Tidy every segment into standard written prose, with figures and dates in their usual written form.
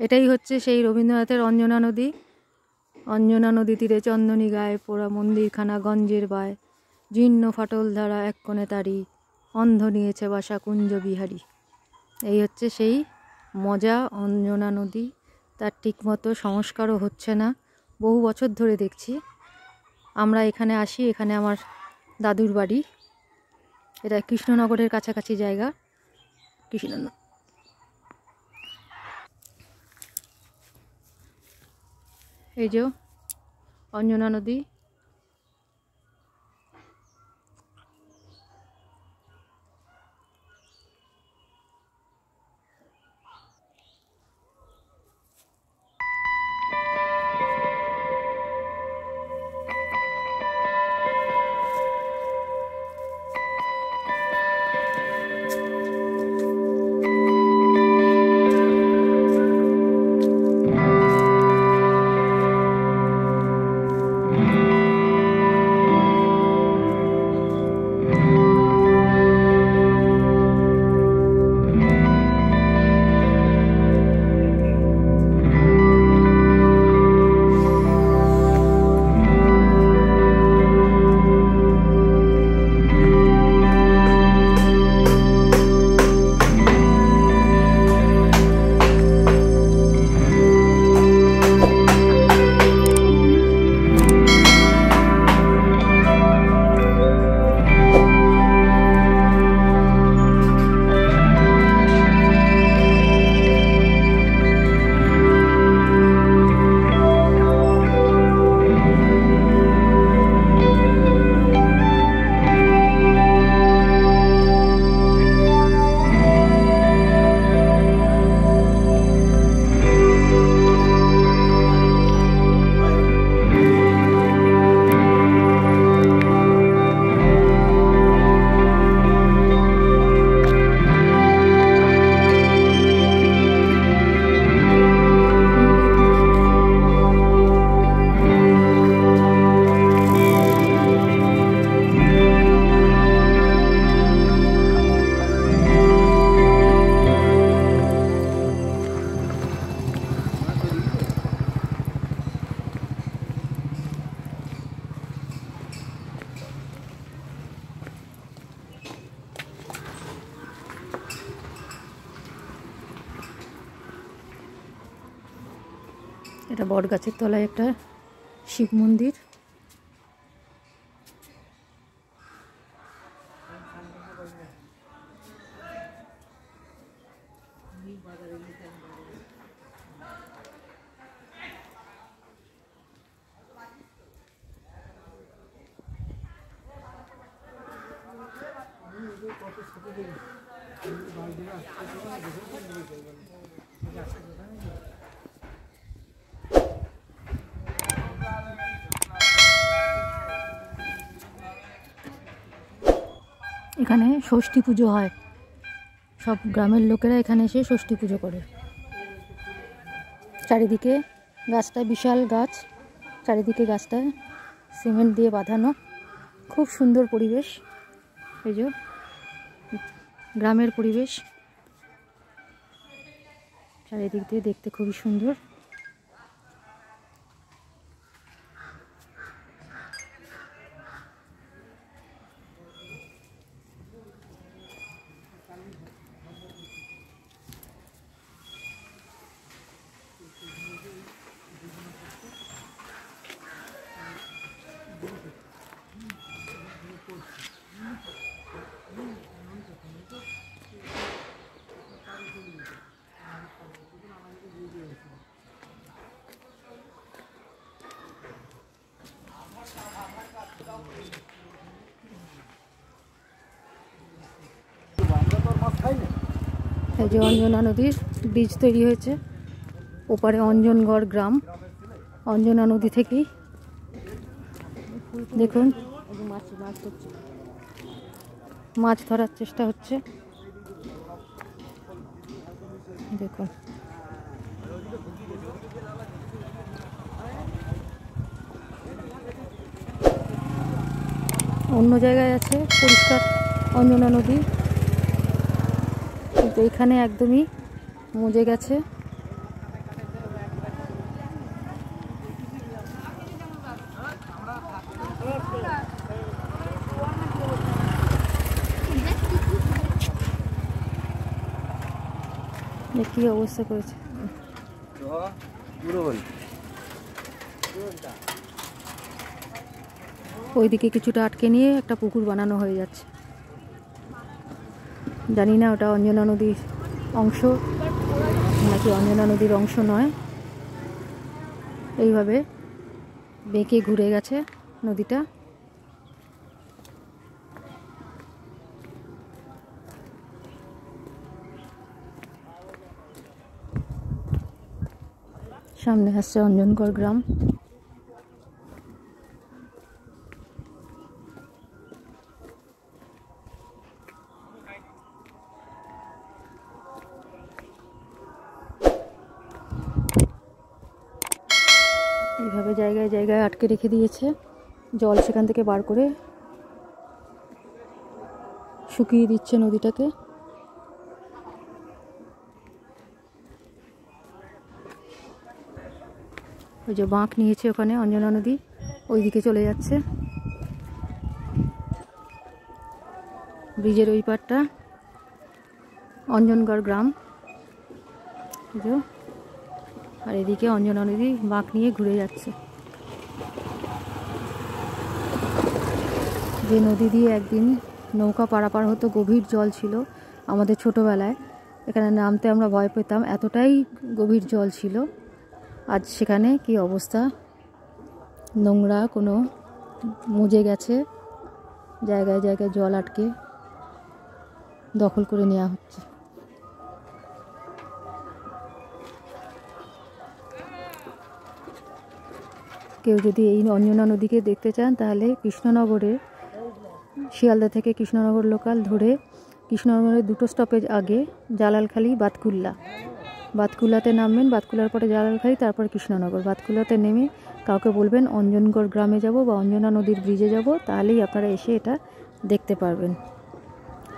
এটাই হচ্ছে সেই রবীন্দ্রনাথের অঞ্জনা নদী। অঞ্জনা নদী তীরে চন্দনী গায়ে পোড়া মন্দিরখানা গঞ্জের বায়, জীর্ণ ফাটল ধারা এক কোণে তারি, অন্ধ নিয়েছে বাসা কুঞ্জ বিহারী। এই হচ্ছে সেই মজা অঞ্জনা নদী। তার ঠিকমতো সংস্কারও হচ্ছে না, বহু বছর ধরে দেখছি। আমরা এখানে আসি, এখানে আমার দাদুর বাড়ি। এটা কৃষ্ণনগরের কাছাকাছি জায়গা। কৃষ্ণনগর এই যে অঞ্জনা নদী। এটা বট গাছের তলায় একটা শিব মন্দির। এখানে ষষ্ঠী পুজো হয়, সব গ্রামের লোকেরা এখানে এসে ষষ্ঠী পুজো করে। চারিদিকে গাছটা বিশাল গাছ, চারিদিকে গাছটা সিমেন্ট দিয়ে বাঁধানো, খুব সুন্দর পরিবেশ। এই যে গ্রামের পরিবেশ, চারিদিক দিয়ে দেখতে খুবই সুন্দর। এই যে অঞ্জনা নদীর ব্রিজ তৈরি হয়েছে, ওপারে অঞ্জনগড় গ্রাম। অঞ্জনা নদী থেকেই দেখুন মাছ ধরার চেষ্টা হচ্ছে। দেখুন অন্য জায়গায় আছে পরিষ্কার অঞ্জনা নদী, কিন্তু এখানে একদমই মজে গেছে। কি অবস্থা করেছে। ওইদিকে কিছুটা আটকে নিয়ে একটা পুকুর বানানো হয়ে যাচ্ছে। জানি না ওটা অঞ্জনা নদীর অংশ নাকি অঞ্জনা নদীর অংশ নয়। এইভাবে বেঁকে ঘুরে গেছে নদীটা। সামনে আসছে অঞ্জনগড় গ্রাম। এইভাবে জায়গায় জায়গায় আটকে রেখে দিয়েছে, জল সেখান থেকে বার করে শুকিয়ে দিচ্ছে নদীটাকে। ওই যে বাঁক নিয়েছে ওখানে অঞ্জনা নদী, ওইদিকে চলে যাচ্ছে। ব্রিজের ওই পারটা অঞ্জনগড় গ্রাম, আর এদিকে অঞ্জনা নদী বাঁক নিয়ে ঘুরে যাচ্ছে। যে নদী দিয়ে একদিন নৌকা পারাপার হতো, গভীর জল ছিল আমাদের ছোটোবেলায়, এখানে নামতে আমরা ভয় পেতাম, এতটাই গভীর জল ছিল। আজ সেখানে কি অবস্থা, নোংরা কোনো মুজে গেছে, জায়গায় জায়গায় জল আটকে দখল করে নেওয়া হচ্ছে। কেউ যদি এই অঞ্জনা নদীকে দেখতে চান তাহলে কৃষ্ণনগরে, শিয়ালদা থেকে কৃষ্ণনগর লোকাল ধরে কৃষ্ণনগরের 2টো স্টপেজ আগে জালালখালি, বাতকুল্লাতে নামবেন, বাতকুল্লার পরে জালালখালি, তারপর কৃষ্ণনগর। বাতকুল্লাতে নেমে কাউকে বলবেন অঞ্জনগড় গ্রামে যাব বা অঞ্জনা নদীর ব্রিজে যাব, তাহলেই আপনারা এসে এটা দেখতে পারবেন।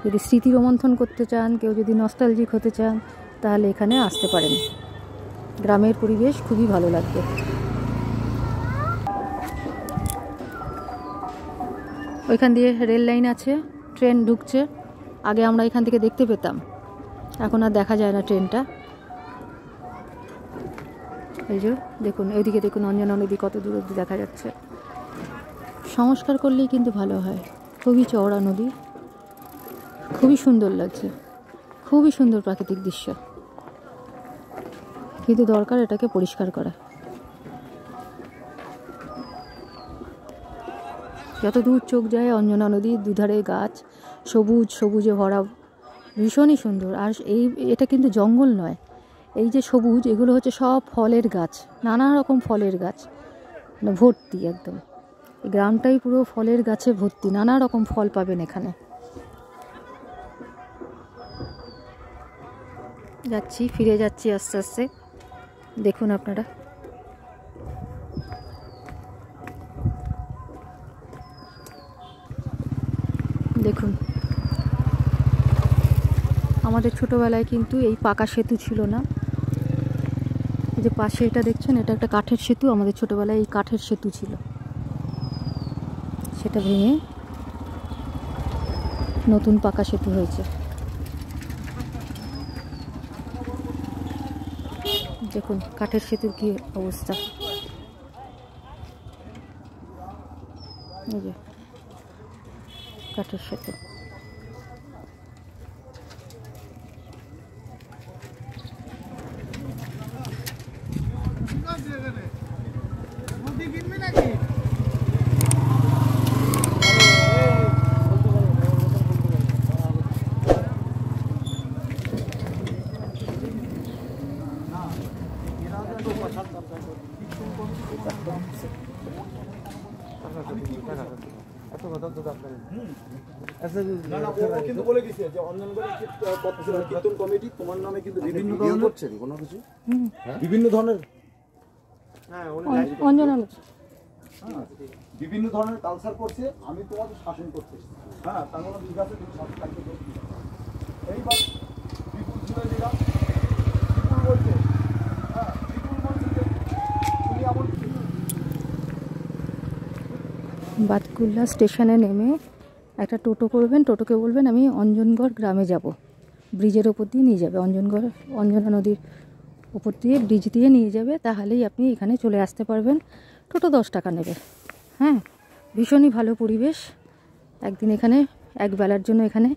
যদি স্মৃতি রোমন্থন করতে চান, কেউ যদি নস্টালজিক হতে চান, তাহলে এখানে আসতে পারেন। গ্রামের পরিবেশ খুবই ভালো লাগবে। ওইখান দিয়ে রেল লাইন আছে, ট্রেন ঢুকছে। আগে আমরা এখান থেকে দেখতে পেতাম, এখন আর দেখা যায় না ট্রেনটা। এই যে দেখুন, ওইদিকে দেখুন অঞ্জনা নদী কত দূর অব্দি দেখা যাচ্ছে। সংস্কার করলেই কিন্তু ভালো হয়। খুবই চওড়া নদী, খুবই সুন্দর লাগছে, খুবই সুন্দর প্রাকৃতিক দৃশ্য, কিন্তু দরকার এটাকে পরিষ্কার করা। যত দূর চোখ যায় অঞ্জনা নদীর দুধারে গাছ, সবুজ সবুজে ভরা, ভীষণই সুন্দর। আর এটা কিন্তু জঙ্গল নয়, এই যে সবুজ, এগুলো হচ্ছে সব ফলের গাছ, নানা রকম ফলের গাছ ভর্তি। একদম এই গ্রামটাই পুরো ফলের গাছে ভর্তি, নানা রকম ফল পাবেন এখানে। ফিরে যাচ্ছি আস্তে আস্তে, দেখুন আপনারা। দেখুন, আমাদের ছোটোবেলায় কিন্তু এই পাকা সেতু ছিল না। এই যে পাশে এটা দেখছেন, এটা একটা কাঠের সেতু। আমাদের ছোটোবেলায় এই কাঠের সেতু ছিল, সেটা ভেঙে নতুন পাকা সেতু হয়েছে। দেখুন কাঠের সেতুর কি অবস্থা। এই যে কাঠের সেতু। বিভিন্ন ধরনের কালচার করছে, আমি তোমাদের শাসন করতে। হ্যাঁ, তার মানে বিকাশে তুমি শাসন থাকতে এইবার বিপুল ঝুলে দিলাম, বিপুল বলছে, হ্যাঁ বিপুল বলছে যে তুমি এমন। বাতকুল্লা স্টেশনে নেমে একটা টোটো করবেন, টোটোকে বলবেন আমি অঞ্জনগড় গ্রামে যাব, ব্রিজের ওপর দিয়ে নিয়ে যাবে, অঞ্জনা নদীর ওপর দিয়ে ব্রিজ দিয়ে নিয়ে যাবে, তাহলেই আপনি এখানে চলে আসতে পারবেন। টোটো 10 টাকা নেবে। হ্যাঁ, ভীষণই ভালো পরিবেশ। একদিন এখানে এক বেলার জন্য এখানে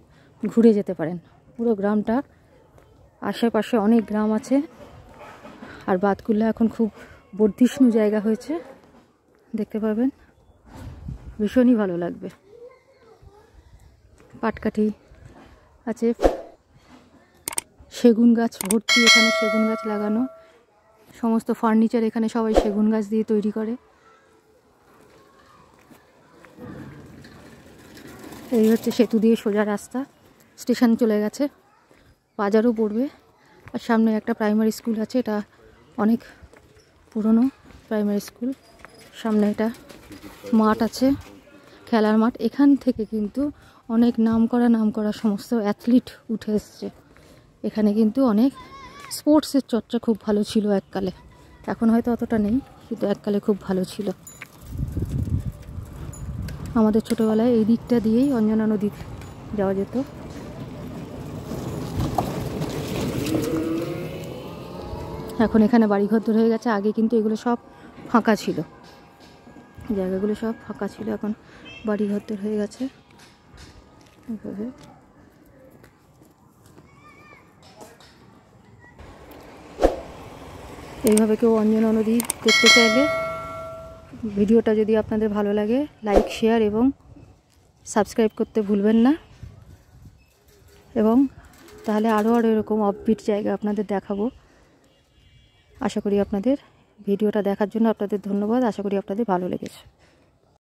ঘুরে যেতে পারেন। পুরো গ্রামটা, আশেপাশে অনেক গ্রাম আছে। আর বাতকুল্লা এখন খুব বর্ধিষ্ণু জায়গা হয়েছে, দেখতে পাবেন, ভীষণই ভালো লাগবে। পাটকাঠি আছে, সেগুন গাছ ভর্তি এখানে, সেগুন গাছ লাগানো, সমস্ত ফার্নিচার এখানে সবাই সেগুন গাছ দিয়ে তৈরি করে। এই হচ্ছে সেতু দিয়ে সোজা রাস্তা, স্টেশন চলে গেছে, বাজারও পড়বে। আর সামনে একটা প্রাইমারি স্কুল আছে, এটা অনেক পুরনো প্রাইমারি স্কুল। সামনে এটা মাঠ আছে, খেলার মাঠ। এখান থেকে কিন্তু অনেক নাম করা সমস্ত অ্যাথলিট উঠে এসছে। এখানে কিন্তু অনেক স্পোর্টসের চর্চা খুব ভালো ছিল এককালে, এখন হয়তো অতটা নেই, কিন্তু এককালে খুব ভালো ছিল। আমাদের ছোটোবেলায় এই দিকটা দিয়েই অঞ্জনা নদী যাওয়া যেত। এখন এখানে বাড়িঘর তৈরি হয়ে গেছে, আগে কিন্তু এগুলো সব ফাঁকা ছিল, জায়গাগুলো সব ফাঁকা ছিল, এখন বাড়িঘর তৈরি হয়ে গেছে। এইভাবে কেউ অঞ্জনা নদী দেখতে চাইলে, ভিডিওটা যদি আপনাদের ভালো লাগে, লাইক, শেয়ার এবং সাবস্ক্রাইব করতে ভুলবেন না। এবং তাহলে আরও এরকম অফবিট জায়গা আপনাদের দেখাবো। আশা করি আপনাদের ভিডিওটা দেখার জন্য আপনাদের ধন্যবাদ। আশা করি আপনাদের ভালো লেগেছে।